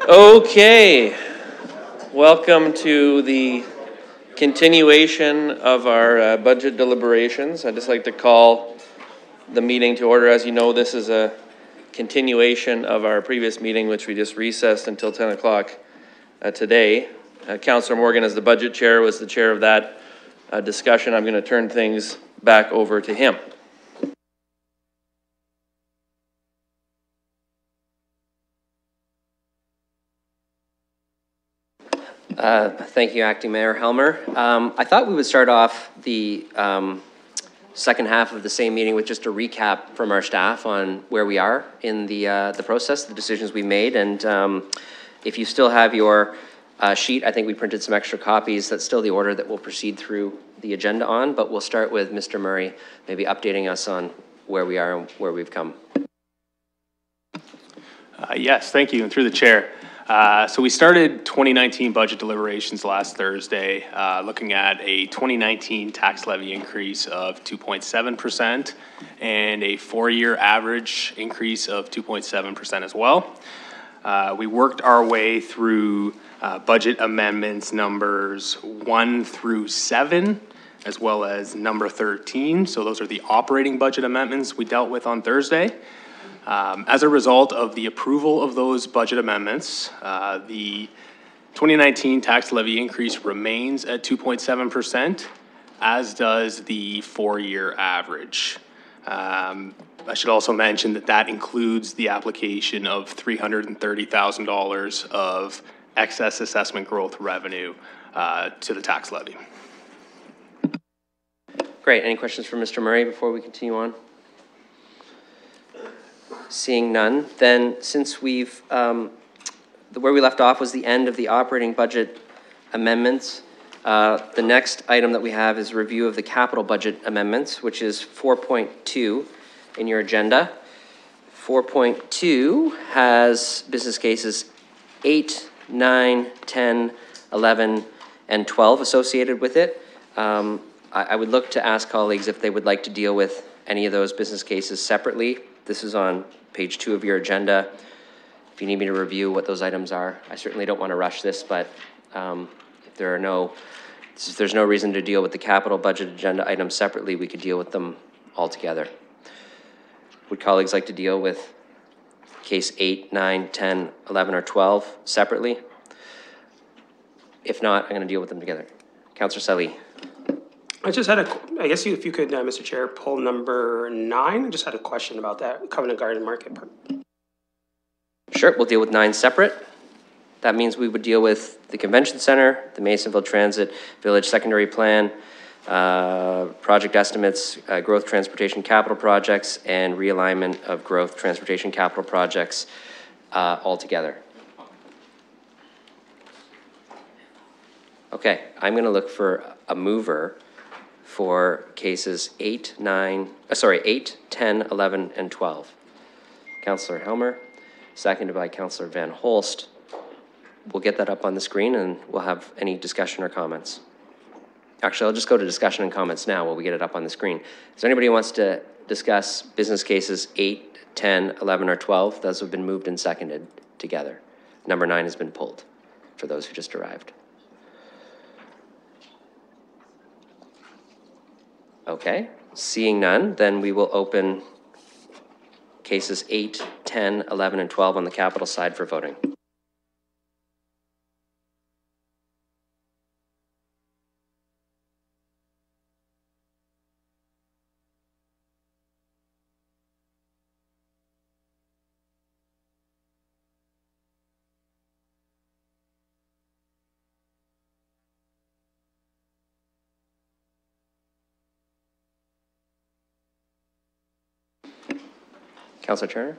Okay, welcome to the continuation of our budget deliberations. I'd just like to call the meeting to order. As you know, this is a continuation of our previous meeting, which we just recessed until 10 o'clock today. Councillor Morgan, as the budget chair, was the chair of that discussion. I'm going to turn things back over to him. Thank you, Acting Mayor Helmer. I thought we would start off the second half of the same meeting with just a recap from our staff on where we are in the process, the decisions we made, and if you still have your sheet, I think we printed some extra copies. That's still the order that we'll proceed through the agenda on, but we'll start with Mr. Murray, maybe updating us on where we are and where we've come. Yes, thank you, and through the chair. So we started 2019 budget deliberations last Thursday, looking at a 2019 tax levy increase of 2.7% and a 4-year average increase of 2.7% as well. We worked our way through budget amendments numbers 1 through 7, as well as number 13. So those are the operating budget amendments we dealt with on Thursday. As a result of the approval of those budget amendments, the 2019 tax levy increase remains at 2.7%, as does the 4-year average. I should also mention that that includes the application of $330,000 of excess assessment growth revenue to the tax levy. Great. Any questions for Mr. Murray before we continue on? Seeing none, then since we've, where we left off was the end of the operating budget amendments. The next item that we have is review of the capital budget amendments, which is 4.2 in your agenda. 4.2 has business cases 8, 9, 10, 11, and 12 associated with it. I would look to ask colleagues if they would like to deal with any of those business cases separately. This is on page 2 of your agenda. If you need me to review what those items are, I certainly don't want to rush this, but if there's no reason to deal with the capital budget agenda items separately, we could deal with them all together. Would colleagues like to deal with case 8, 9, 10, 11, or 12 separately? If not, I'm going to deal with them together. Councillor Sali. I just had I guess if you could, Mr. Chair, pull number 9. I just had a question about that Covenant Garden Market. Sure, we'll deal with 9 separate. That means we would deal with the Convention Center, the Masonville Transit Village Secondary Plan, project estimates, growth transportation capital projects, and realignment of growth transportation capital projects all together. Okay, I'm going to look for a mover for cases 8, 10, 11, and 12. Councillor Helmer, seconded by Councillor Van Holst. We'll get that up on the screen and we'll have any discussion or comments. Actually, I'll just go to discussion and comments now while we get it up on the screen. Is there anybody who wants to discuss business cases 8, 10, 11, or 12? Those have been moved and seconded together. Number 9 has been pulled for those who just arrived. Okay, seeing none, then we will open cases 8, 10, 11, and 12 on the capital side for voting. Councillor Turner?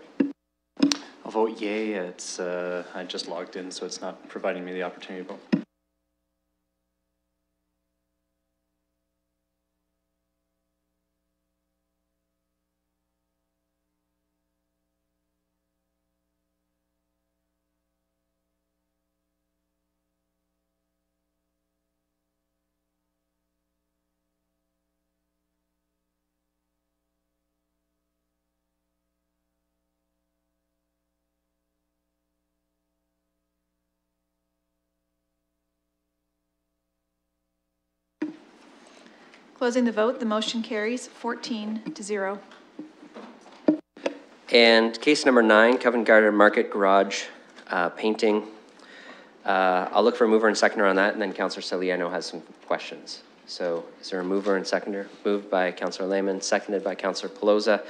I'll vote yay. It's I just logged in, so it's not providing me the opportunity to vote. Closing the vote, the motion carries 14-0. And case number 9, Covent Garden Market Garage painting. I'll look for a mover and seconder on that, and then Councillor Sully, I know, has some questions. So is there a mover and seconder? Moved by Councillor Lehman, seconded by Councillor Pelosa.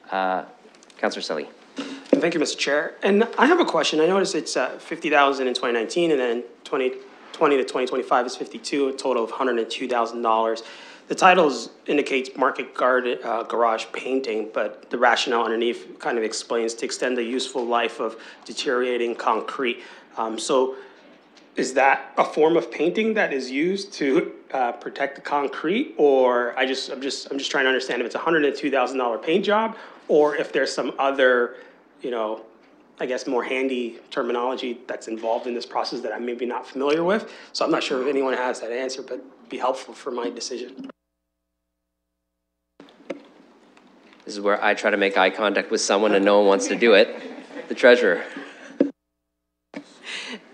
Councillor Sully. Thank you, Mr. Chair. And I have a question. I noticed it's 50,000 in 2019, and then 2020 to 2025 is 52, a total of $102,000. The titles indicates Market Garden Garage painting, but the rationale underneath kind of explains to extend the useful life of deteriorating concrete. So is that a form of painting that is used to protect the concrete, or I'm just trying to understand if it's a $102,000 paint job, or if there's some other, I guess more handy terminology that's involved in this process that I'm maybe not familiar with. So I'm not sure if anyone has that answer, but it'd be helpful for my decision. This is where I try to make eye contact with someone and no one wants to do it. The treasurer.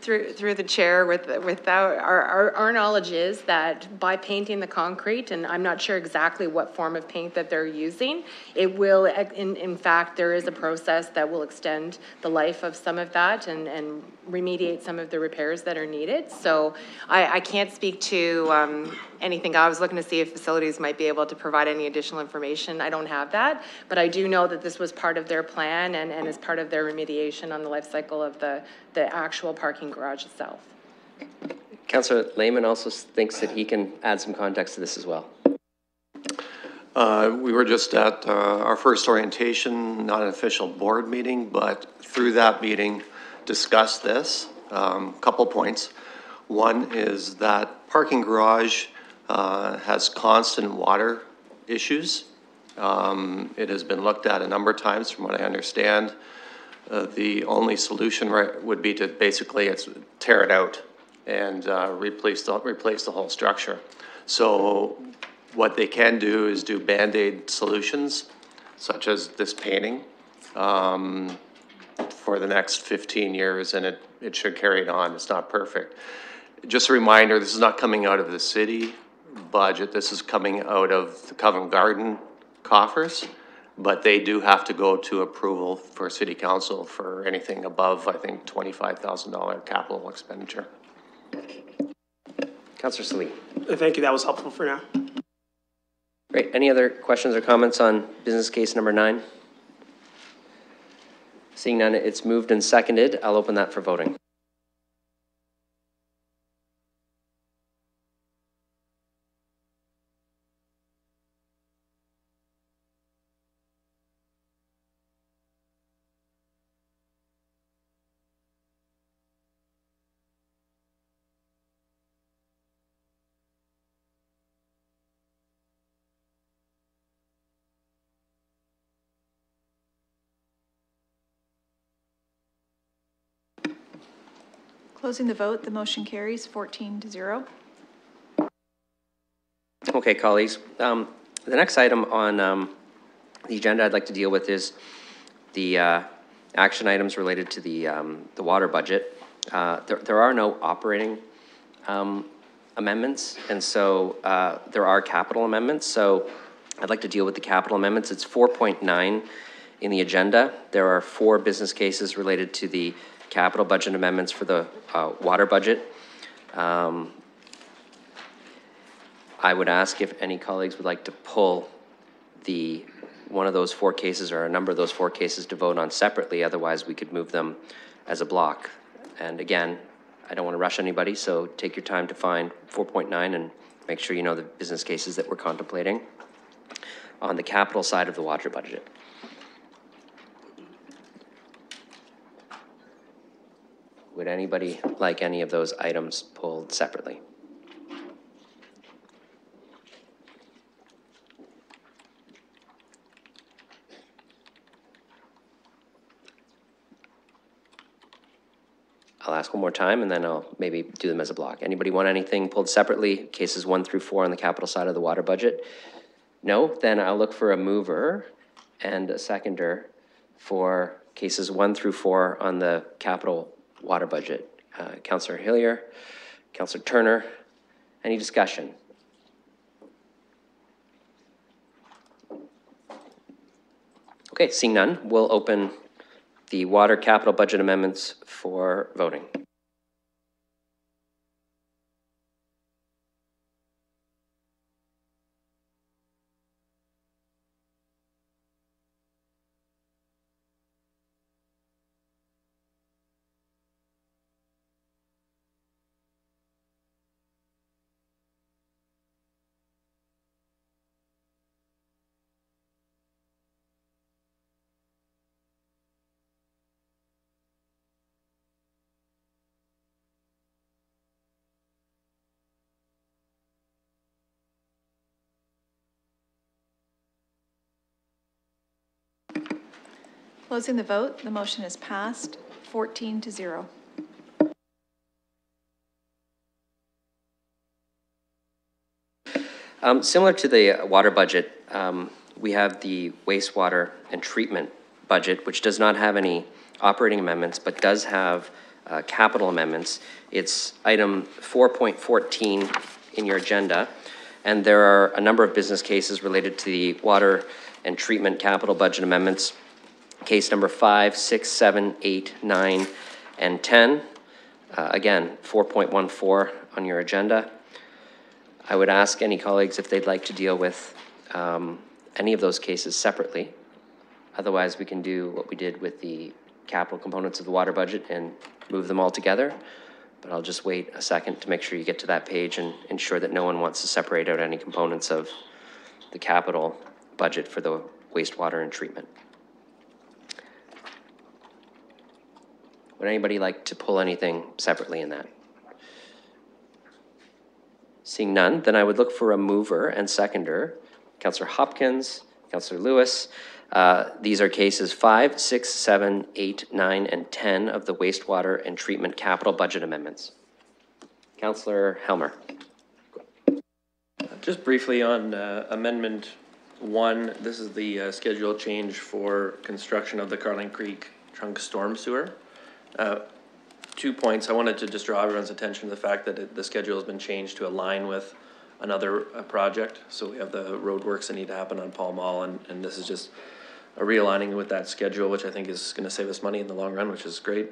Through the chair, without our knowledge is that by painting the concrete, and I'm not sure exactly what form of paint that they're using, it will, in fact, there is a process that will extend the life of some of that and remediate some of the repairs that are needed. So I can't speak to anything. I was looking to see if facilities might be able to provide any additional information. I don't have that, but I do know that this was part of their plan and is part of their remediation on the life cycle of the actual parking garage itself. Councillor Lehman also thinks that he can add some context to this as well. We were just at our first orientation, not an official board meeting, but through that meeting discussed this. Couple points. One is that parking garage has constant water issues. It has been looked at a number of times from what I understand. The only solution would be to basically tear it out and replace the whole structure. So what they can do is do Band-Aid solutions, such as this painting, for the next 15 years, and it should carry it on. It's not perfect. Just a reminder, this is not coming out of the city budget. This is coming out of the Covent Garden coffers, but they do have to go to approval for City Council for anything above, I think, $25,000 capital expenditure. Councillor Sully. Thank you. That was helpful for now. Great. Any other questions or comments on business case number 9? Seeing none, it's moved and seconded. I'll open that for voting. Closing the vote, the motion carries 14-0. Okay, colleagues. The next item on the agenda I'd like to deal with is the action items related to the water budget. There are no operating amendments, and so there are capital amendments. So I'd like to deal with the capital amendments. It's 4.9 in the agenda. There are 4 business cases related to the capital budget amendments for the water budget. I would ask if any colleagues would like to pull one of those 4 cases or a number of those 4 cases to vote on separately. Otherwise, we could move them as a block. And again, I don't want to rush anybody, so take your time to find 4.9 and make sure you know the business cases that we're contemplating on the capital side of the water budget. Would anybody like any of those items pulled separately? I'll ask one more time and then I'll maybe do them as a block. Anybody want anything pulled separately? Cases 1 through 4 on the capital side of the water budget? No? Then I'll look for a mover and a seconder for cases 1 through 4 on the capital water budget. Councillor Hillier, Councillor Turner, any discussion? Okay, seeing none, we'll open the water capital budget amendments for voting. Closing the vote, the motion is passed, 14-0. Similar to the water budget, we have the wastewater and treatment budget, which does not have any operating amendments, but does have capital amendments. It's item 4.14 in your agenda, and there are a number of business cases related to the water and treatment capital budget amendments. Case number 5, 6, 7, 8, 9, and 10. Again, 4.14 on your agenda. I would ask any colleagues if they'd like to deal with any of those cases separately. Otherwise, we can do what we did with the capital components of the water budget and move them all together. But I'll just wait a second to make sure you get to that page and ensure that no one wants to separate out any components of the capital budget for the wastewater and treatment. Would anybody like to pull anything separately in that? Seeing none, then I would look for a mover and seconder. Councillor Hopkins, Councillor Lewis. These are cases 5, 6, 7, 8, 9, and 10 of the wastewater and treatment capital budget amendments. Councillor Helmer. Just briefly on Amendment 1, this is the schedule change for construction of the Carling Creek trunk storm sewer. 2 points. I wanted to just draw everyone's attention to the fact that the schedule has been changed to align with another project. So we have the road works that need to happen on Pall Mall, and this is just a realigning with that schedule, which I think is going to save us money in the long run, which is great.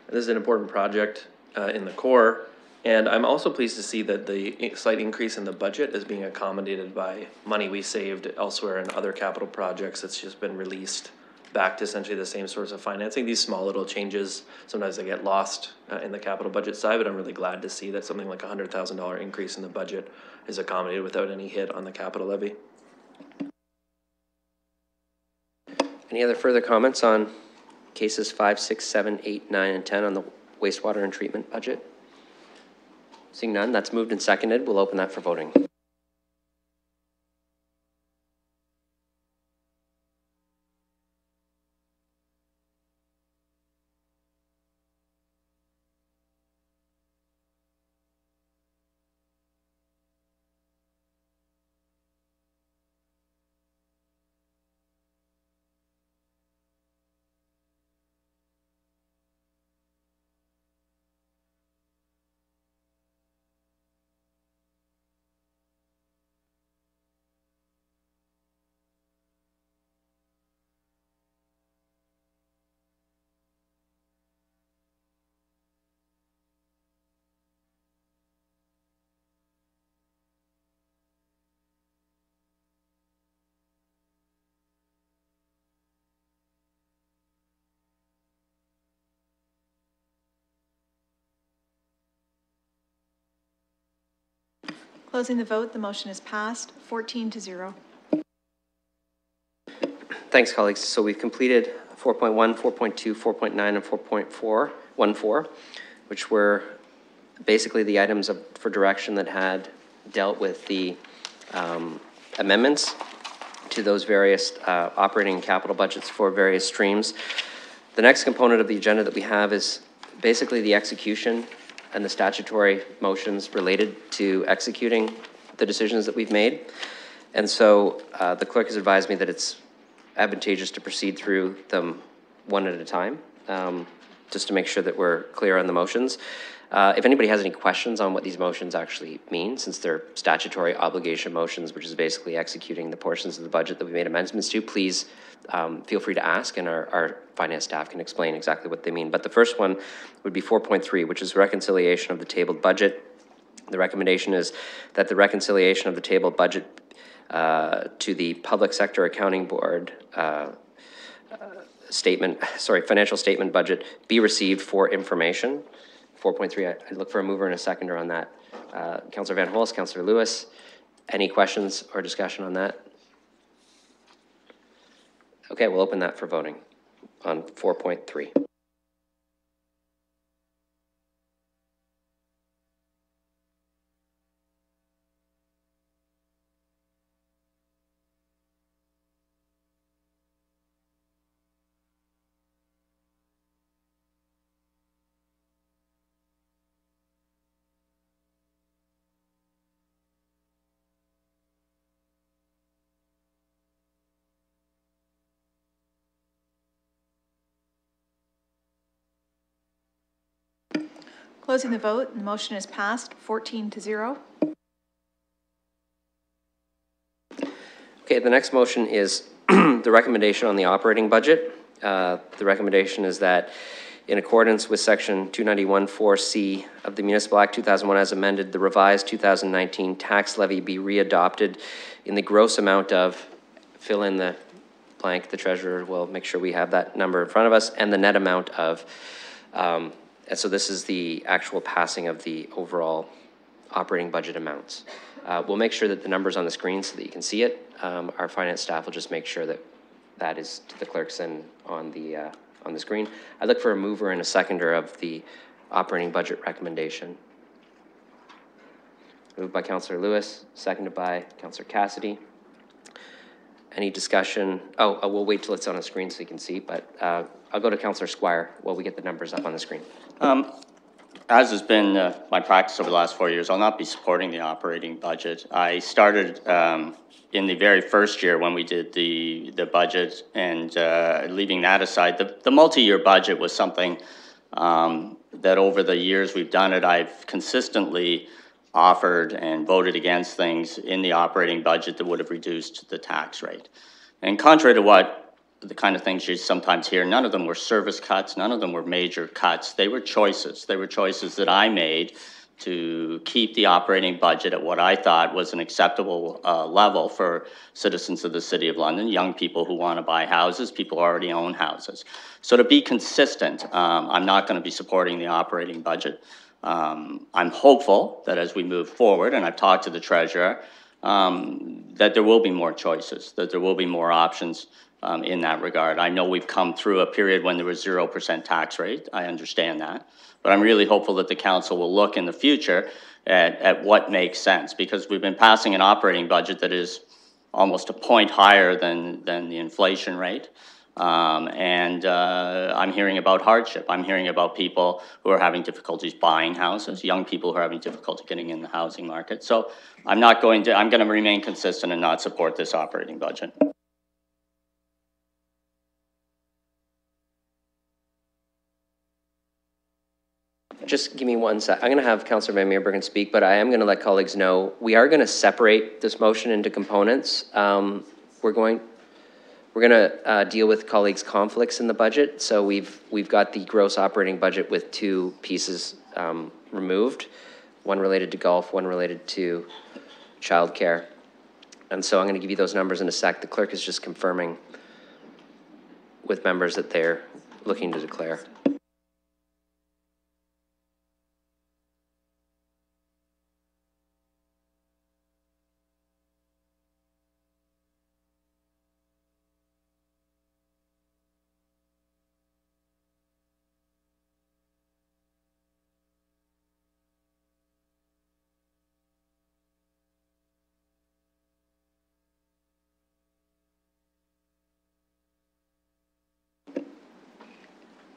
This is an important project in the core, and I'm also pleased to see that the slight increase in the budget is being accommodated by money we saved elsewhere in other capital projects that's just been released back to essentially the same source of financing. These small little changes, sometimes they get lost in the capital budget side, but I'm really glad to see that something like a $100,000 increase in the budget is accommodated without any hit on the capital levy. Any other further comments on cases 5, 6, 7, 8, 9, and 10 on the wastewater and treatment budget? Seeing none, that's moved and seconded. We'll open that for voting. Closing the vote, the motion is passed, 14-0. Thanks, colleagues. So we've completed 4.1, 4.2, 4.9, and 4.414, which were basically the items for direction that had dealt with the amendments to those various operating and capital budgets for various streams. The next component of the agenda that we have is basically the execution and the statutory motions related to executing the decisions that we've made. And so the clerk has advised me that it's advantageous to proceed through them one at a time. just to make sure that we're clear on the motions. If anybody has any questions on what these motions actually mean, since they're statutory obligation motions, which is basically executing the portions of the budget that we made amendments to, please feel free to ask, and our finance staff can explain exactly what they mean. But the first one would be 4.3, which is reconciliation of the tabled budget. The recommendation is that the reconciliation of the tabled budget to the Public Sector Accounting Board financial statement budget be received for information. 4.3, I'd look for a mover and a seconder on that. Councillor Van Holst, Councillor Lewis, any questions or discussion on that? Okay, we'll open that for voting on 4.3. Closing the vote, the motion is passed 14-0. Okay, the next motion is the recommendation on the operating budget. The recommendation is that in accordance with section 291(4)(c) of the Municipal Act 2001 as amended, the revised 2019 tax levy be readopted in the gross amount of, fill in the blank, the treasurer will make sure we have that number in front of us, and the net amount of, and so this is the actual passing of the overall operating budget amounts. We'll make sure that the number's on the screen so that you can see it. Our finance staff will just make sure that that is to the clerks and on the screen. I look for a mover and a seconder of the operating budget recommendation. Moved by Councillor Lewis, seconded by Councillor Cassidy. Any discussion? Oh, we'll wait till it's on the screen so you can see, but I'll go to Councillor Squire while we get the numbers up on the screen. As has been my practice over the last 4 years, I'll not be supporting the operating budget. I started in the very first year when we did the budget, and leaving that aside, the multi-year budget was something that over the years we've done it, I've consistently offered and voted against things in the operating budget that would have reduced the tax rate. And contrary to what the kind of things you sometimes hear, none of them were service cuts, none of them were major cuts. They were choices. They were choices that I made to keep the operating budget at what I thought was an acceptable level for citizens of the City of London, young people who want to buy houses, people who already own houses. So to be consistent, I'm not going to be supporting the operating budget. I'm hopeful that as we move forward, and I've talked to the Treasurer, that there will be more choices, that there will be more options in that regard. I know we've come through a period when there was 0% tax rate. I understand that. But I'm really hopeful that the council will look in the future at what makes sense, because we've been passing an operating budget that is almost a point higher than the inflation rate. I'm hearing about hardship. I'm hearing about people who are having difficulties buying houses, young people who are having difficulty getting in the housing market. So I'm going to remain consistent and not support this operating budget. Just give me 1 sec. I'm going to have Councillor Van Meerbergen speak, but I am going to let colleagues know we are going to separate this motion into components. We're going to deal with colleagues' conflicts in the budget. So we've got the gross operating budget with 2 pieces removed, one related to golf, one related to childcare. And so I'm going to give you those numbers in a sec. The clerk is just confirming with members that they're looking to declare.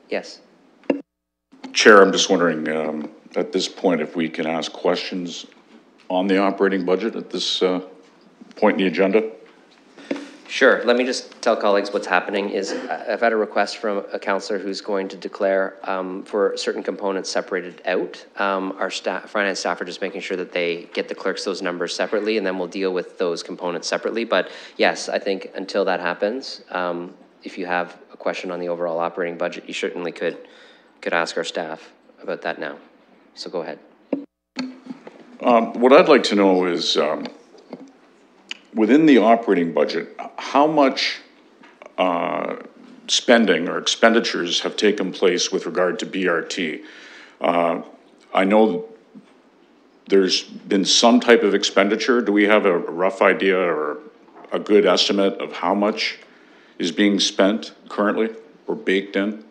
Yes. Chair, I'm just wondering, at this point, if we can ask questions on the operating budget at this point in the agenda? Sure. Let me just tell colleagues what's happening is I've had a request from a counselor who's going to declare for certain components separated out. Our finance staff are just making sure that they get the clerks those numbers separately, and then we'll deal with those components separately. But yes, I think until that happens, if you have a question on the overall operating budget, you certainly could ask our staff about that now. So go ahead. What I'd like to know is, within the operating budget, how much spending or expenditures have taken place with regard to BRT? I know there's been some type of expenditure. Do we have a rough idea or a good estimate of how much is being spent currently or baked in?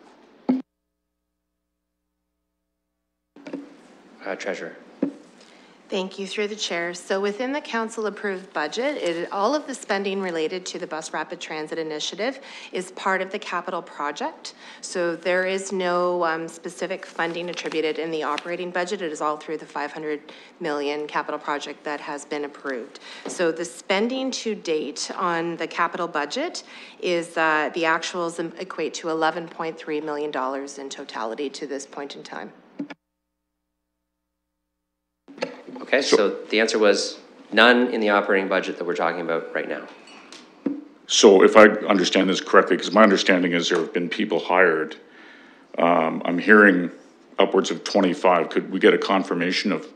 Treasurer. Thank you, through the chair. So within the council approved budget, all of the spending related to the Bus Rapid Transit Initiative is part of the capital project. So there is no specific funding attributed in the operating budget. It is all through the 500 million capital project that has been approved. So the spending to date on the capital budget is the actuals equate to $11.3 million in totality to this point in time. Okay, so the answer was none in the operating budget that we're talking about right now. So if I understand this correctly, because my understanding is there have been people hired, I'm hearing upwards of 25. Could we get a confirmation of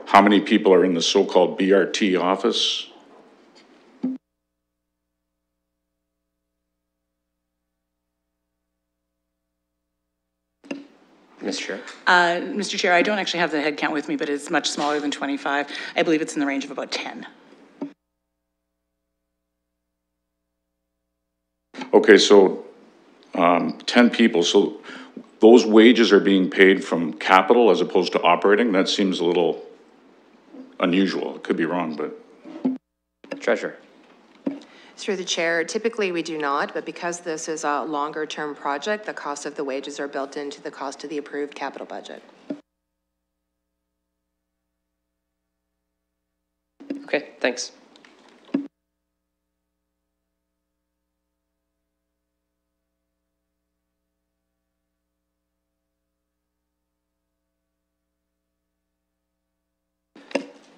how many people are in the so-called BRT office? Mr. Chair. Mr. Chair, I don't actually have the head count with me, but it's much smaller than 25. I believe it's in the range of about 10. Okay, so 10 people. So those wages are being paid from capital as opposed to operating? That seems a little unusual. It could be wrong, but. Treasurer. Through the chair, typically we do not, but because this is a longer term project, the cost of the wages are built into the cost of the approved capital budget. Okay, thanks.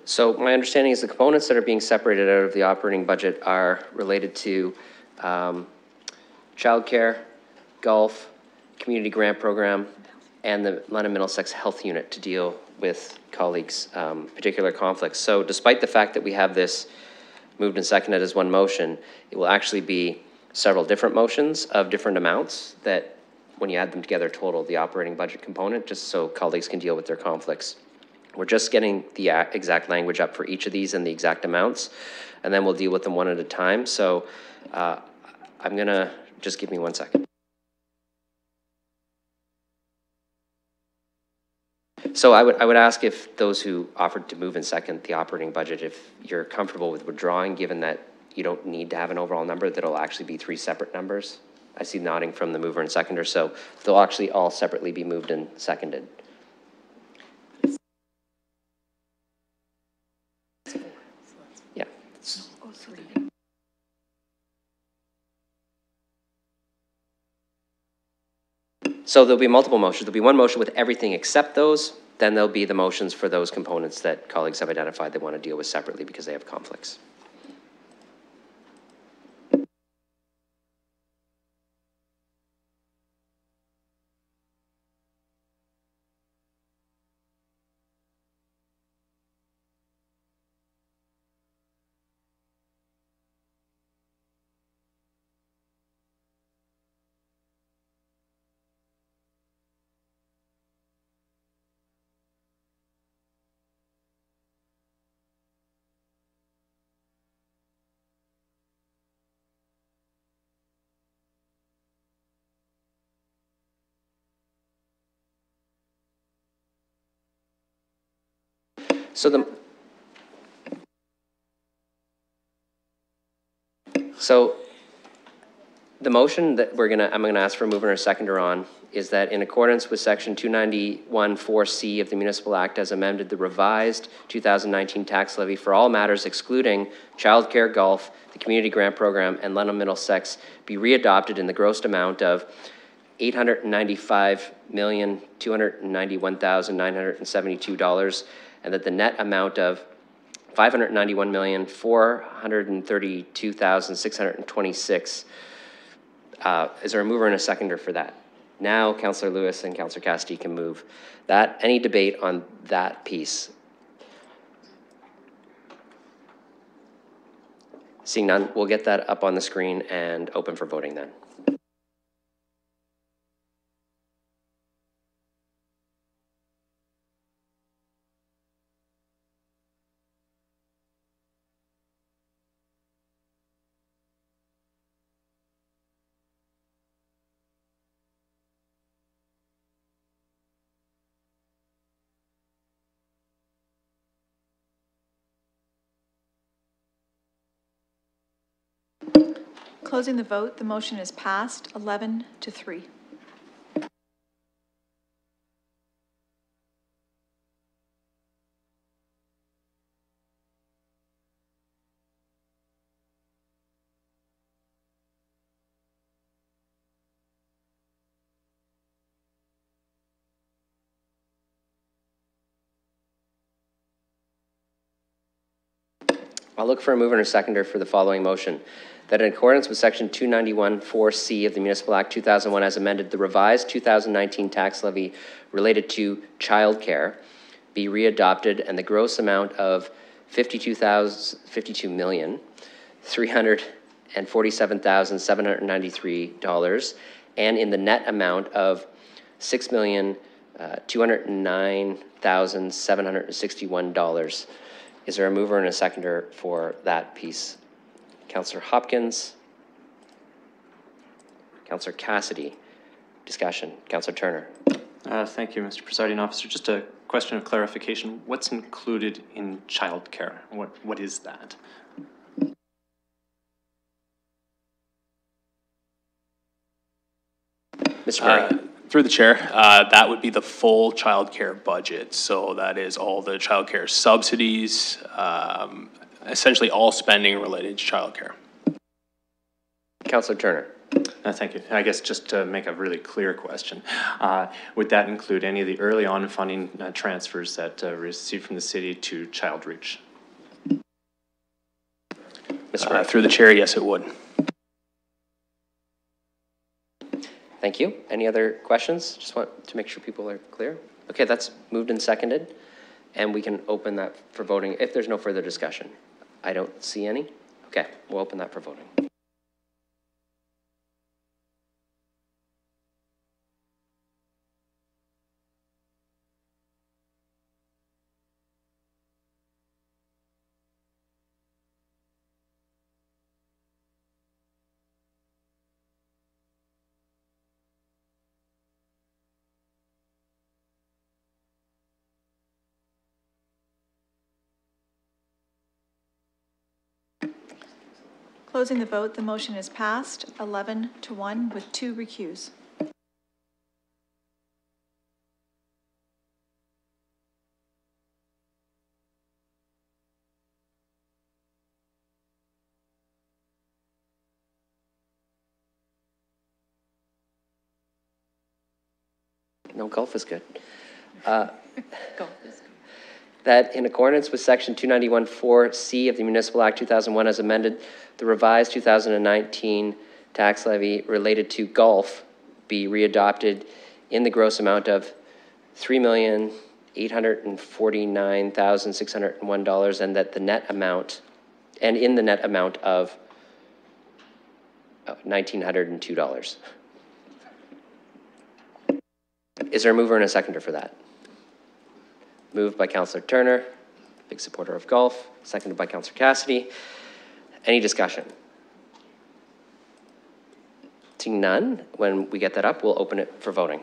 So my understanding is the components that are being separated out of the operating budget are related to childcare, golf, community grant program, and the London Middlesex Health Unit to deal with colleagues' particular conflicts. So despite the fact that we have this moved and seconded as one motion, it will actually be several different motions of different amounts that, when you add them together, total the operating budget component, just so colleagues can deal with their conflicts. We're just getting the exact language up for each of these and the exact amounts, and then we'll deal with them one at a time. So I'm gonna, just give me 1 second. So I would ask if those who offered to move and second the operating budget, if you're comfortable with withdrawing, given that you don't need to have an overall number, that'll actually be 3 separate numbers. I see nodding from the mover and seconder, so they'll actually all separately be moved and seconded. Yeah. So there'll be multiple motions. There'll be one motion with everything except those. Then there'll be the motions for those components that colleagues have identified they want to deal with separately because they have conflicts. So the motion that I'm gonna ask for a mover and a seconder on is that in accordance with section 291(4)(c) of the Municipal Act as amended, the revised 2019 tax levy for all matters excluding childcare, golf, the Community Grant Program, and Lenham Middlesex be readopted in the gross amount of $895,291,972, and that the net amount of $591,432,626. Is there a mover and a seconder for that? Now, Councillor Lewis and Councillor Cassidy can move that. Any debate on that piece? Seeing none, we'll get that up on the screen and open for voting then. Closing the vote, the motion is passed 11-3. I'll look for a mover and a seconder for the following motion. That in accordance with Section 291(4)(c) of the Municipal Act 2001 as amended, the revised 2019 tax levy related to childcare be readopted and the gross amount of $52,347,793 and in the net amount of $6,209,761. Is there a mover and a seconder for that piece? Councillor Hopkins. Councillor Cassidy. Discussion. Councillor Turner. Thank you, Mr. Presiding Officer. Just a question of clarification. What's included in childcare? What is that? Mr. Murray. Through the chair, that would be the full childcare budget. So that is all the childcare subsidies, essentially all spending related to childcare. Councillor Turner. Thank you. I guess just to make a really clear question, would that include any of the early on funding transfers that received from the city to Child Reach? Mr. Murray. Through the chair, yes, it would. Thank you. Any other questions? Just want to make sure people are clear. Okay, that's moved and seconded, and we can open that for voting if there's no further discussion. I don't see any. Okay, we'll open that for voting. Closing the vote, the motion is passed 11-1 with 2 recuse. No, golf is good. Golf is good. That in accordance with Section 291(4)(c) of the Municipal Act 2001 as amended, the revised 2019 tax levy related to golf be readopted in the gross amount of $3,849,601 and that the net amount, and in the net amount of $1,902. Is there a mover and a seconder for that? Moved by Councillor Turner, big supporter of golf, seconded by Councillor Cassidy. Any discussion? Seeing none, when we get that up, we'll open it for voting.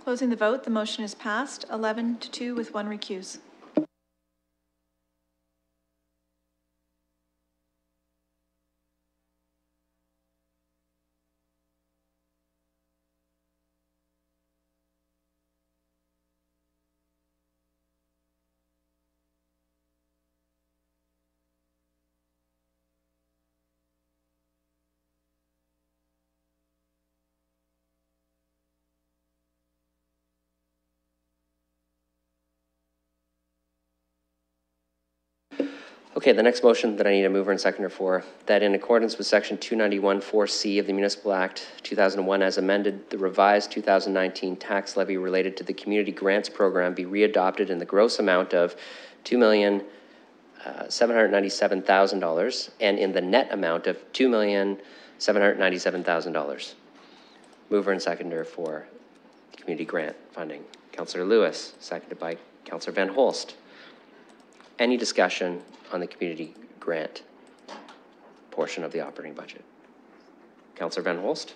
Closing the vote, the motion is passed, 11 to 2 with 1 recuse. Okay, the next motion that I need a mover and seconder for, that in accordance with section 291-4C of the Municipal Act 2001 as amended, the revised 2019 tax levy related to the Community Grants Program be readopted in the gross amount of $2,797,000 and in the net amount of $2,797,000. Mover and seconder for community grant funding. Councillor Lewis, seconded by Councillor Van Holst. Any discussion on the community grant portion of the operating budget? Councillor Van Holst?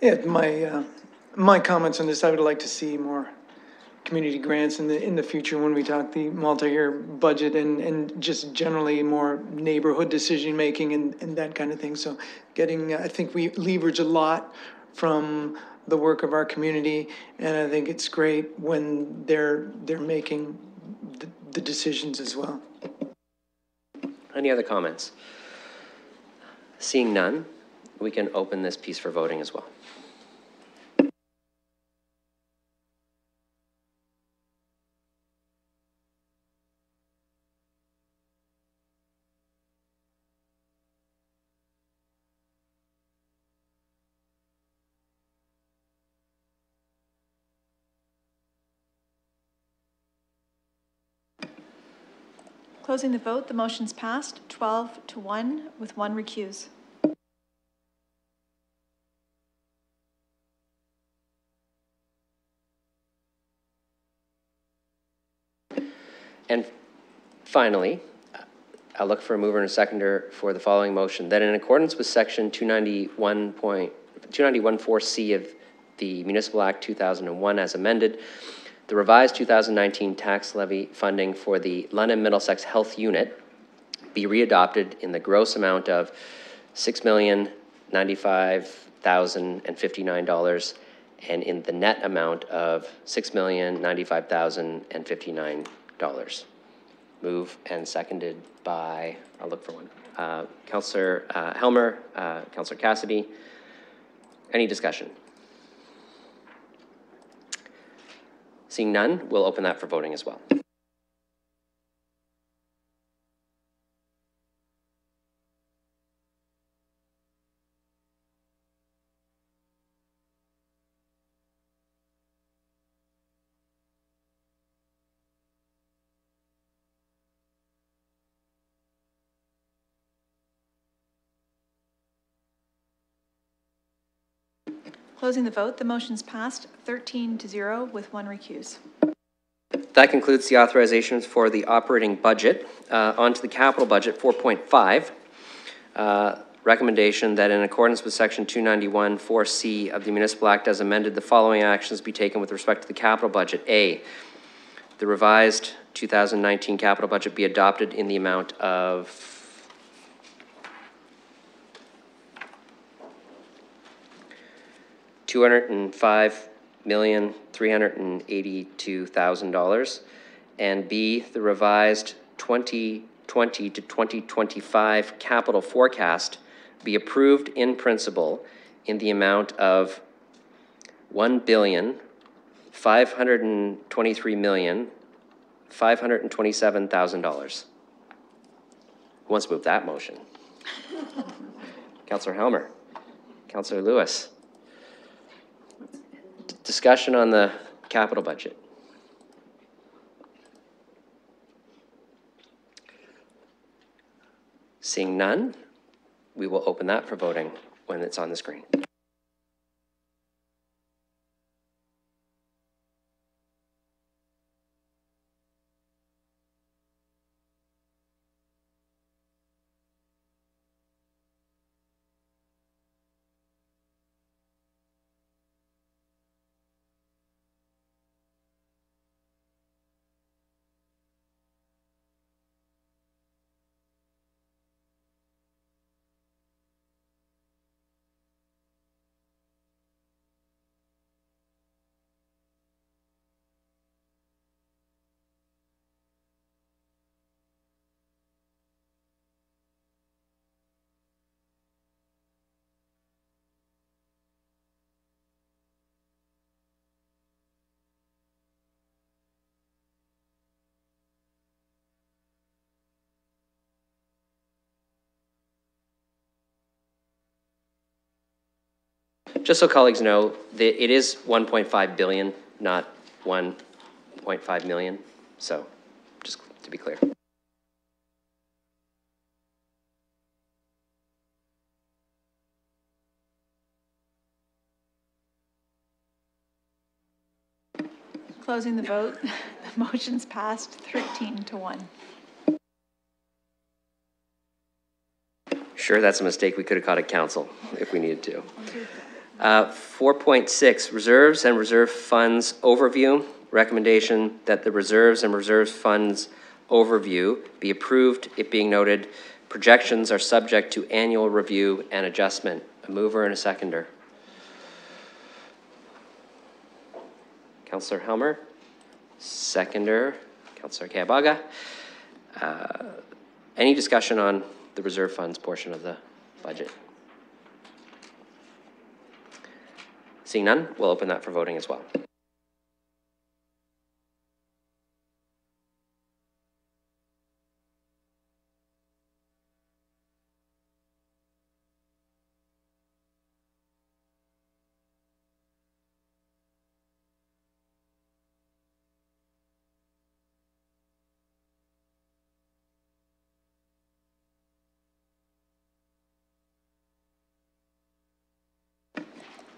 Yeah, my comments on this, I would like to see more community grants in the future when we talk the multi-year budget and just generally more neighborhood decision-making and that kind of thing. So getting, I think we leverage a lot from the work of our community, and I think it's great when they're making the decisions as well. Any other comments? Seeing none, we can open this piece for voting as well. Closing the vote, the motion's passed, 12 to 1 with 1 recuse. And finally, I'll look for a mover and a seconder for the following motion, that in accordance with section 291.4C of the Municipal Act 2001 as amended, the revised 2019 tax levy funding for the London Middlesex Health Unit be readopted in the gross amount of $6,095,059 and in the net amount of $6,095,059. Moved and seconded by, I'll look for one, Councillor Helmer, Councillor Cassidy. Any discussion? Seeing none, we'll open that for voting as well. Closing the vote, the motion's passed, 13 to 0 with 1 recuse. That concludes the authorizations for the operating budget. On to the capital budget, 4.5. Recommendation that in accordance with section 291.4C of the Municipal Act as amended, the following actions be taken with respect to the capital budget. A, the revised 2019 capital budget be adopted in the amount of $205,382,000, and B, the revised 2020 to 2025 capital forecast be approved in principle in the amount of $1,523,527,000. Who wants to move that motion? Councillor Helmer, Councillor Lewis. Discussion on the capital budget. Seeing none, we will open that for voting when it's on the screen. Just so colleagues know, it is 1.5 billion, not 1.5 million. So just to be clear. Closing the vote, the motion's passed 13-1. Sure, that's a mistake. We could have caught at council if we needed to. 4.6, reserves and reserve funds overview. Recommendation that the reserves and reserves funds overview be approved. It being noted, projections are subject to annual review and adjustment. A mover and a seconder. Councillor Helmer, seconder, Councillor Kayabaga. Any discussion on the reserve funds portion of the budget? Seeing none, we'll open that for voting as well.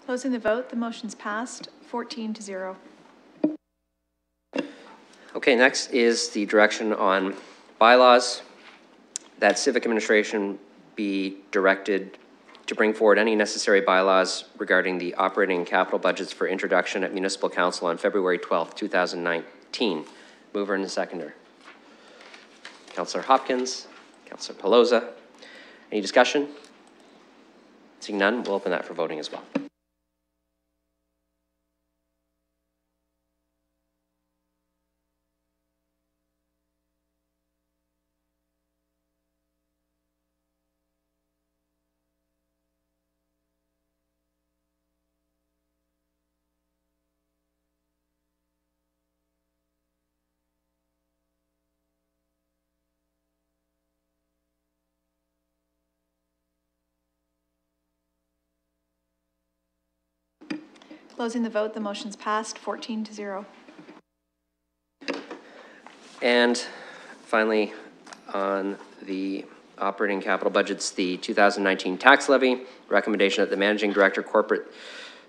Closing the vote, the motion's passed 14-0. Okay, next is the direction on bylaws. That civic administration be directed to bring forward any necessary bylaws regarding the operating and capital budgets for introduction at Municipal Council on February 12th, 2019. Mover and seconder. Councillor Hopkins, Councillor Pelosa. Any discussion? Seeing none, we'll open that for voting as well. Closing the vote, the motion's passed 14-0. And finally, on the operating capital budgets, the 2019 tax levy, recommendation that the managing director, corporate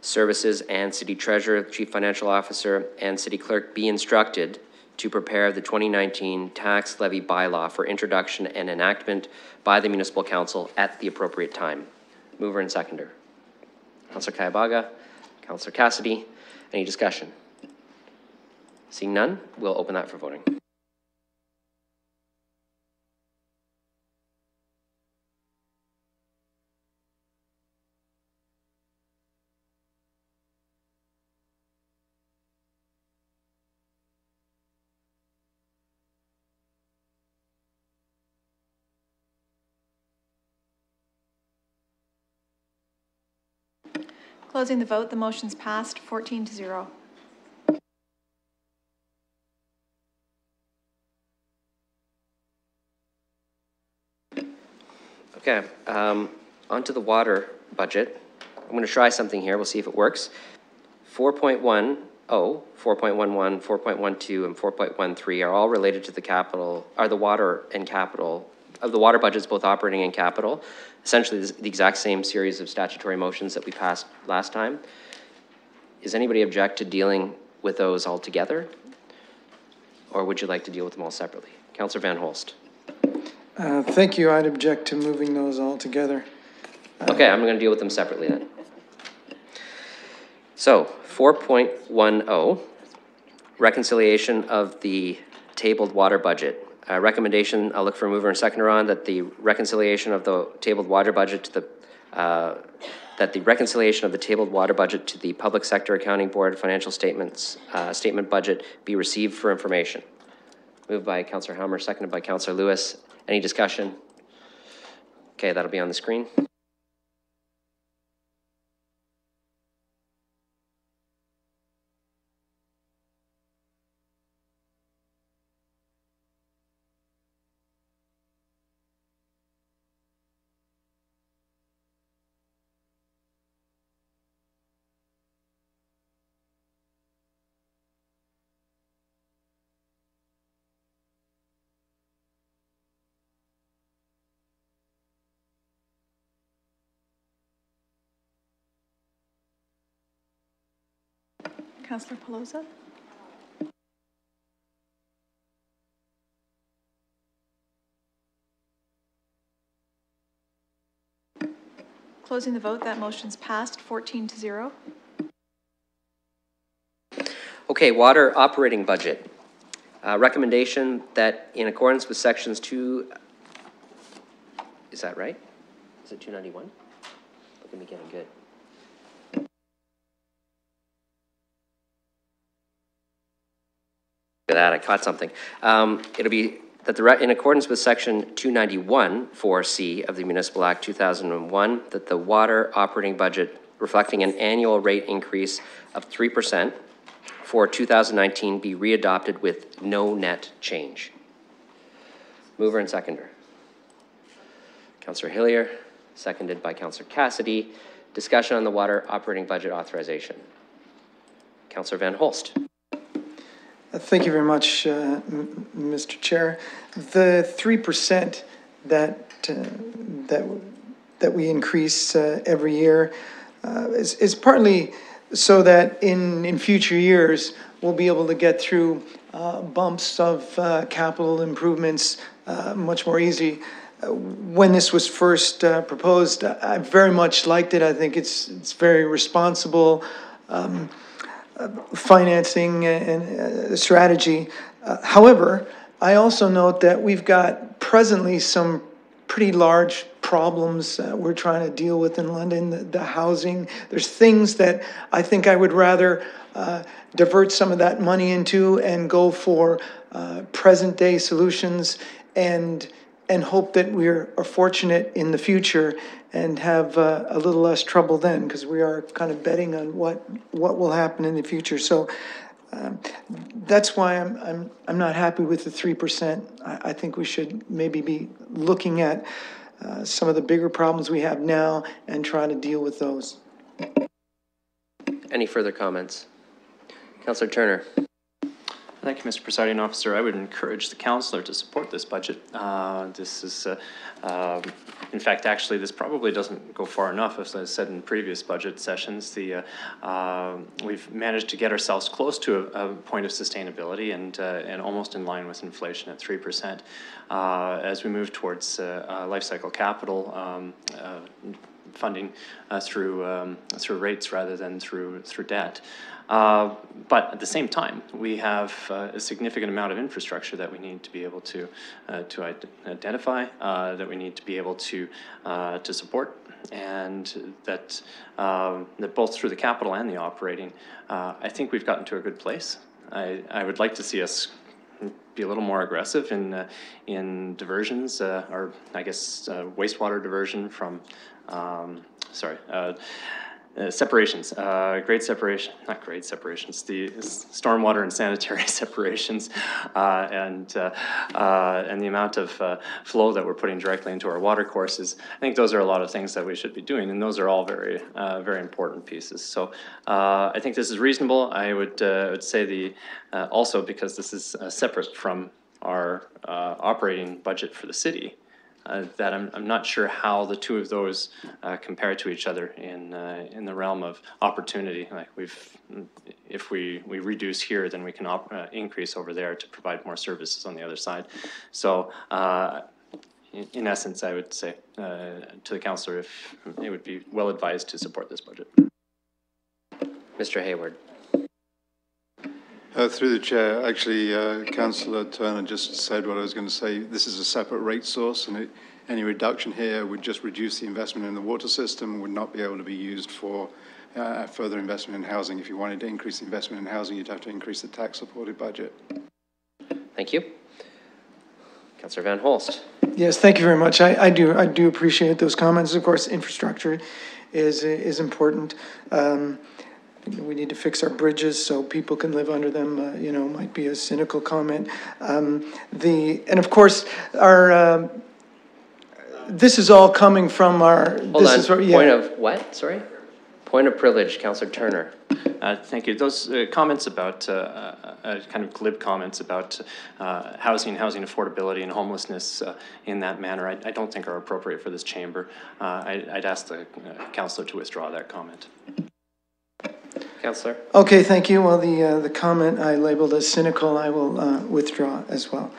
services, and city treasurer, chief financial officer, and city clerk be instructed to prepare the 2019 tax levy bylaw for introduction and enactment by the municipal council at the appropriate time. Mover and seconder. Councillor Kayabaga, Councillor Cassidy. Any discussion? Seeing none, we'll open that for voting. Closing the vote, the motion's passed 14-0. Okay, on to the water budget. I'm going to try something here. We'll see if it works. 4.10, 4.11, 4.12, and 4.13 are all related to the capital, are the water and capital, of the water budgets, both operating and capital. Essentially, the exact same series of statutory motions that we passed last time. Does anybody object to dealing with those all together? Or would you like to deal with them all separately? Councillor Van Holst. Thank you. I'd object to moving those all together. Okay, I'm going to deal with them separately then. So 4.10, reconciliation of the tabled water budget. Recommendation, I'll look for a mover and seconder on that the reconciliation of the tabled water budget to the Public Sector Accounting Board financial statements statement budget be received for information. Moved by Councillor Helmer, seconded by Councillor Lewis. Any discussion? Okay, that'll be on the screen. Councillor Pelosa? Closing the vote, that motion's passed 14-0. Okay, water operating budget. Recommendation that in accordance with sections 2, is that right? Is it 291? Look at me getting good. Look at that, I caught something. It'll be that in accordance with section 291 4C of the Municipal Act 2001, that the water operating budget reflecting an annual rate increase of 3% for 2019 be readopted with no net change. Mover and seconder. Councillor Hillier, seconded by Councillor Cassidy. Discussion on the water operating budget authorization. Councillor Van Holst. Thank you very much, Mr. Chair. The 3% that we increase every year is partly so that in future years we'll be able to get through bumps of capital improvements much more easy. When this was first proposed, I very much liked it. I think it's very responsible financing and strategy. However, I also note that we've got presently some pretty large problems we're trying to deal with in London, the housing. There's things that I think I would rather divert some of that money into and go for present day solutions and hope that we're fortunate in the future and have a little less trouble then, because we are kind of betting on what will happen in the future. So that's why I'm not happy with the 3%. I think we should maybe be looking at some of the bigger problems we have now and trying to deal with those. Any further comments? Councillor Turner. Thank you, Mr. Presiding Officer. I would encourage the councillor to support this budget. This is, in fact, actually, this probably doesn't go far enough. As I said in previous budget sessions, we've managed to get ourselves close to a point of sustainability and almost in line with inflation at 3%. As we move towards life cycle capital funding through rates rather than through debt. But at the same time, we have a significant amount of infrastructure that we need to be able to identify, that we need to be able to support, and that both through the capital and the operating, I think we've gotten to a good place. I would like to see us be a little more aggressive in diversions, or I guess wastewater diversion from, separations, grade separation, not grade separations, the stormwater and sanitary separations, and the amount of flow that we're putting directly into our water courses. I think those are a lot of things that we should be doing, and those are all very, very important pieces. So I think this is reasonable. I would say also because this is separate from our operating budget for the city, that I'm not sure how the two of those compare to each other in the realm of opportunity. Like if we reduce here, then we can increase over there to provide more services on the other side. So in essence, I would say to the councillor, if it would be well advised to support this budget. Mr. Hayward. Through the chair, actually, Councillor Turner just said what I was going to say. This is a separate rate source, and any reduction here would just reduce the investment in the water system and would not be able to be used for further investment in housing. If you wanted to increase the investment in housing, you'd have to increase the tax-supported budget. Thank you. Councillor Van Holst. Yes, thank you very much. I do appreciate those comments. Of course, infrastructure is important. We need to fix our bridges so people can live under them, might be a cynical comment. And of course, our, this is all coming from our... Hold on, point of what, sorry? Point of privilege, Councillor Turner. Thank you. Those comments about, kind of glib comments about housing affordability and homelessness in that manner, I don't think are appropriate for this chamber. I'd ask the councillor to withdraw that comment. Councillor? Okay, thank you. Well, the comment I labeled as cynical, I will withdraw as well.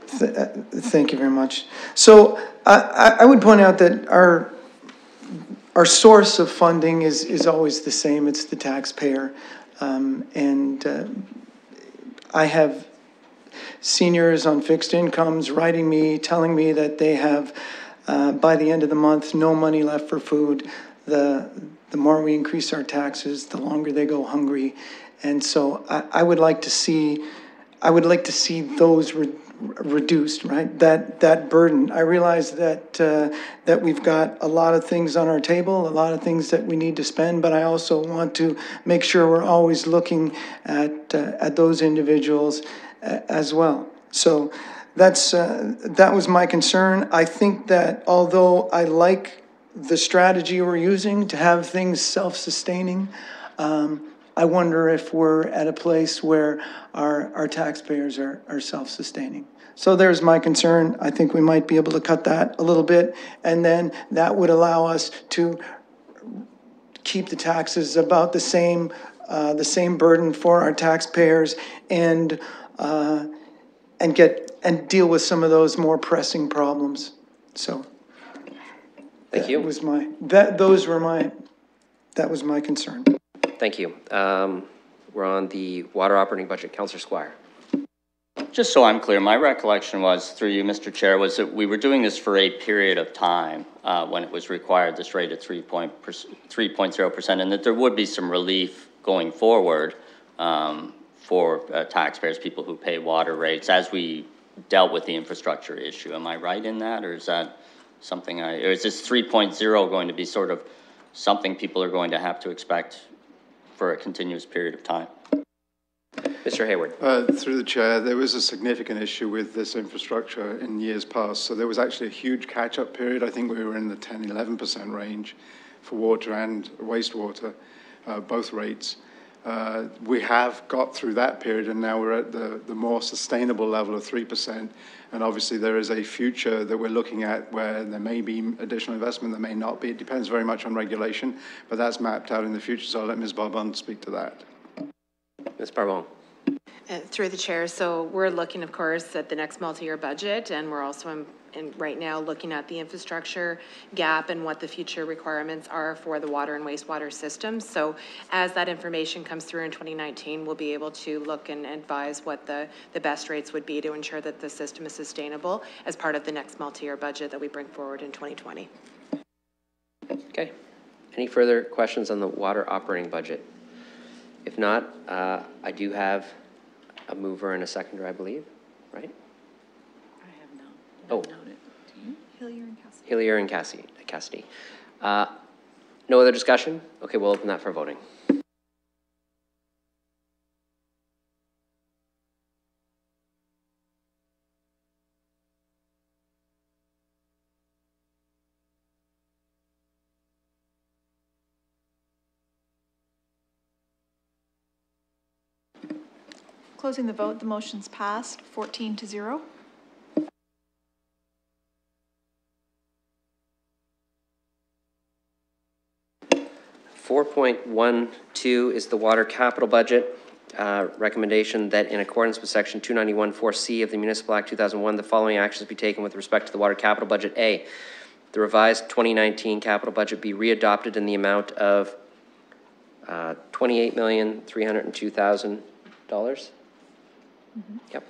Thank you very much. So I would point out that our source of funding is always the same. It's the taxpayer. I have seniors on fixed incomes writing me, telling me that they have, by the end of the month, no money left for food. The more we increase our taxes, the longer they go hungry. And so I would like to see those reduced, right? That burden. I realize that we've got a lot of things on our table, a lot of things that we need to spend, but I also want to make sure we're always looking at those individuals as well. So that was my concern. I think that although I like the strategy we're using to have things self-sustaining, I wonder if we're at a place where our taxpayers are self-sustaining. So there's my concern. I think we might be able to cut that a little bit, and then that would allow us to keep the taxes about the same burden for our taxpayers, and deal with some of those more pressing problems. So. Thank you. That was my concern. Thank you. We're on the water operating budget. Councillor Squire. Just so I'm clear, my recollection was, through you, Mr. Chair, was that we were doing this for a period of time when it was required, this rate of 3.0%, and that there would be some relief going forward for taxpayers, people who pay water rates, as we dealt with the infrastructure issue. Am I right in that, or is that something or is this 3.0 going to be sort of something people are going to have to expect for a continuous period of time? Mr. Hayward. Through the chair, there was a significant issue with this infrastructure in years past. So there was actually a huge catch-up period. I think we were in the 10-11% range for water and wastewater, both rates. We have got through that period, and now we're at the more sustainable level of 3%. And obviously there is a future that we're looking at where there may be additional investment, there may not be. It depends very much on regulation, but that's mapped out in the future. So I'll let Ms. Barbon speak to that. Ms. Barbon. Through the chair, so we're looking, of course, at the next multi-year budget, and we're also right now looking at the infrastructure gap and what the future requirements are for the water and wastewater systems. So as that information comes through in 2019, we'll be able to look and advise what the best rates would be to ensure that the system is sustainable as part of the next multi-year budget that we bring forward in 2020. Okay. Any further questions on the water operating budget? If not, I do have a mover and a seconder, I believe, right? I have not. Oh. Hillier and Cassidy. Hillier and Cassidy. No other discussion? Okay, we'll open that for voting. Closing the vote, the motion's passed, 14-0. .12 is the water capital budget. Recommendation that in accordance with section 291(4)(c) of the Municipal Act 2001, the following actions be taken with respect to the water capital budget. A, the revised 2019 capital budget be readopted in the amount of $28,302,000. Yep.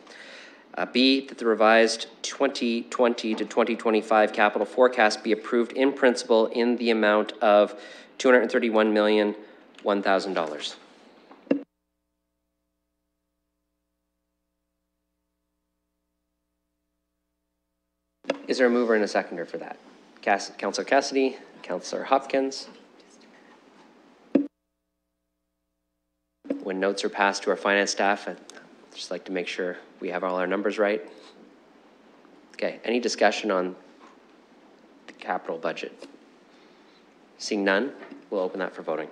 B, that the revised 2020 to 2025 capital forecast be approved in principle in the amount of $231,001,000. Is there a mover and a seconder for that? Councillor Cassidy, Councillor Hopkins. When notes are passed to our finance staff, I'd just like to make sure we have all our numbers right. Okay, any discussion on the capital budget? Seeing none, we'll open that for voting.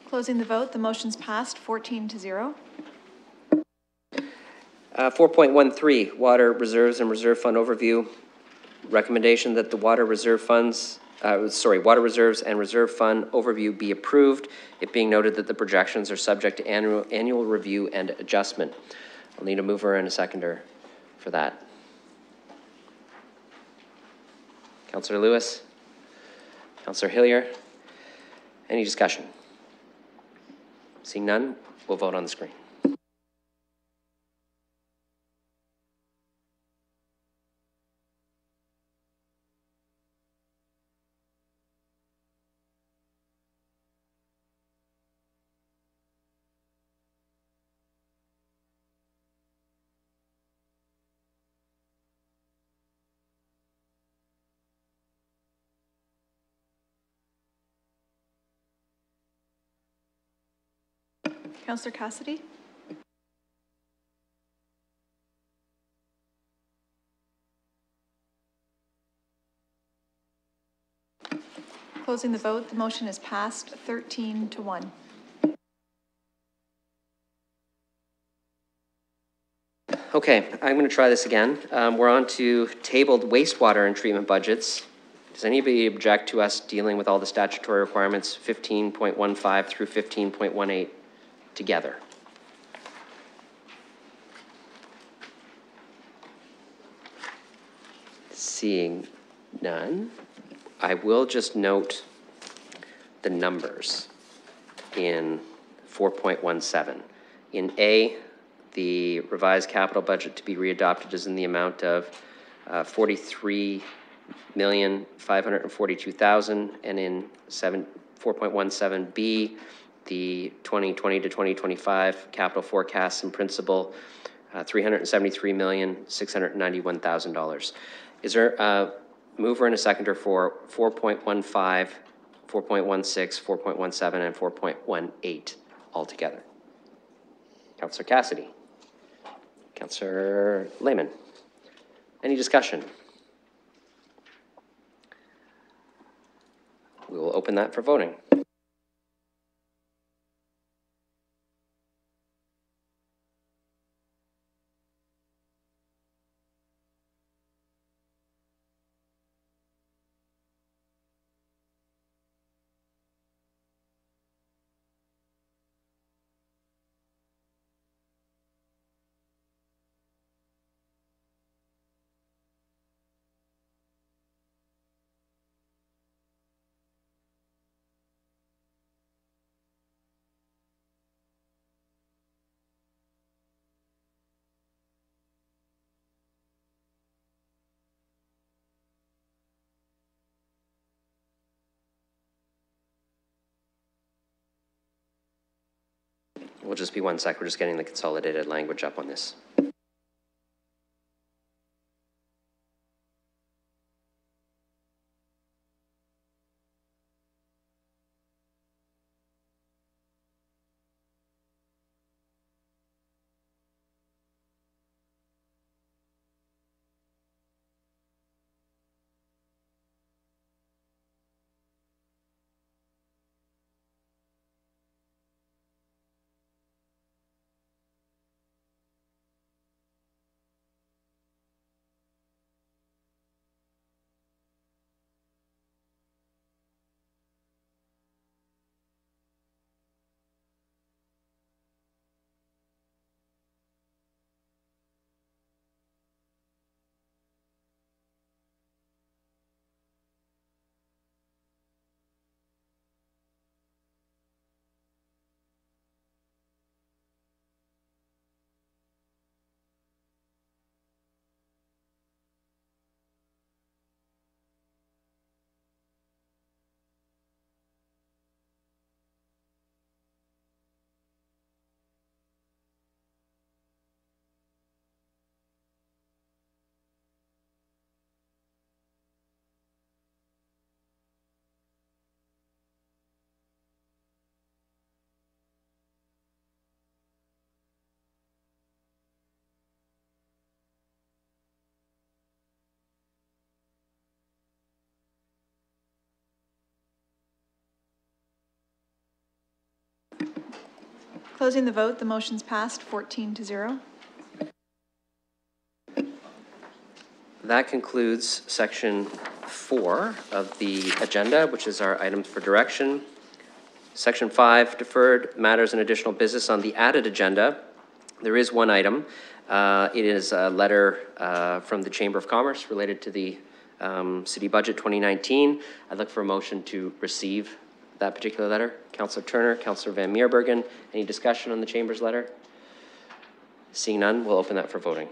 Closing the vote, the motion's passed 14-0. 4.13, Water Reserves and Reserve Fund Overview. Recommendation that the Water Reserve Funds, Water Reserves and Reserve Fund Overview be approved, it being noted that the projections are subject to annual review and adjustment. I'll need a mover and a seconder for that. Councillor Lewis, Councillor Hillier, any discussion? Seeing none, we'll vote on the screen. Councillor Cassidy? Closing the vote, the motion is passed 13-1. Okay, I'm going to try this again. We're on to tabled wastewater and treatment budgets. Does anybody object to us dealing with all the statutory requirements 15.15 through 15.18 together? Seeing none, I will just note the numbers in 4.17. In A, the revised capital budget to be readopted is in the amount of $43,542,000, and in 4.17B, the 2020 to 2025 capital forecasts and principal, $373,691,000. Is there a mover and a seconder for 4.15, 4.16, 4.17, and 4.18 altogether? Councillor Cassidy. Councillor Lehman. Any discussion? We will open that for voting. We'll just be 1 sec. We're just getting the consolidated language up on this. Closing the vote, the motion's passed 14-0. That concludes section 4 of the agenda, which is our items for direction. Section 5, deferred matters and additional business on the added agenda. There is one item. It is a letter from the Chamber of Commerce related to the City Budget 2019. I'd look for a motion to receive that particular letter. Councillor Turner, Councillor Van Meerbergen, any discussion on the Chamber's letter? Seeing none, we'll open that for voting.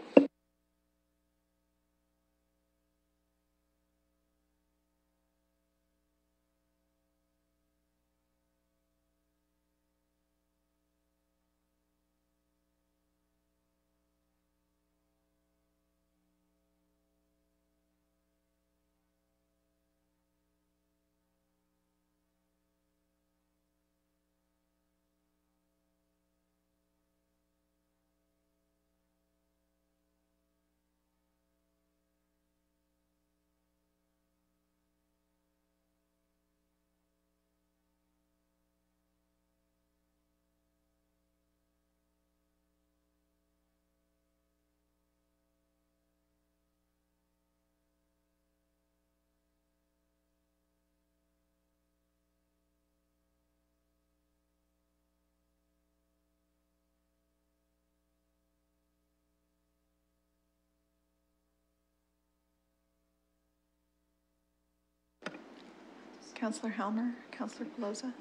Councillor Helmer, Councillor Pelosa.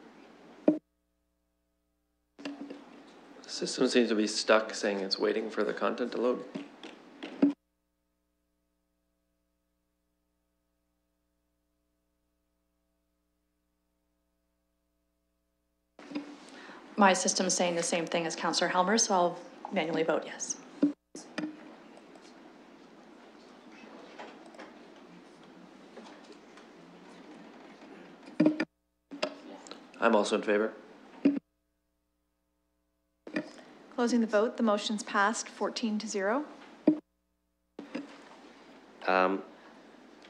The system seems to be stuck saying it's waiting for the content to load. My system's saying the same thing as Councillor Helmer, so I'll manually vote yes. I'm also in favor. Closing the vote, the motion's passed 14-0. I'll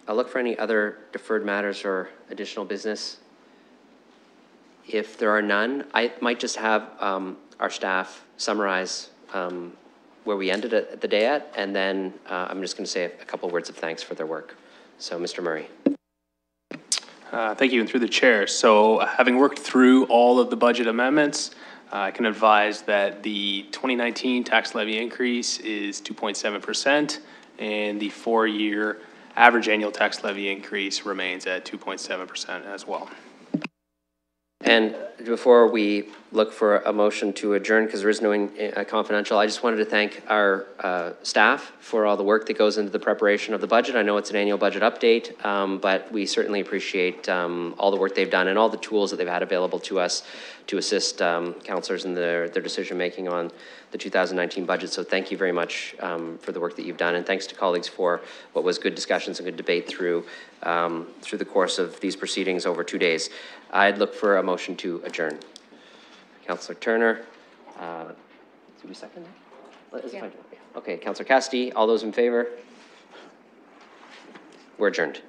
look for any other deferred matters or additional business. If there are none, I might just have our staff summarize where we ended the day at, and then I'm just going to say a couple words of thanks for their work. So, Mr. Murray. Thank you, and through the chair. So having worked through all of the budget amendments, I can advise that the 2019 tax levy increase is 2.7%, and the 4-year average annual tax levy increase remains at 2.7% as well. And before we look for a motion to adjourn, because there is no confidential, I just wanted to thank our staff for all the work that goes into the preparation of the budget. I know it's an annual budget update, but we certainly appreciate all the work they've done and all the tools that they've had available to us to assist councillors in their decision-making on the 2019 budget. So thank you very much for the work that you've done, and thanks to colleagues for what was good discussions and good debate through the course of these proceedings over 2 days. I'd look for a motion to adjourn. Councillor Turner, did we second that? Yeah. Okay, Councillor Cassidy, all those in favor? We're adjourned.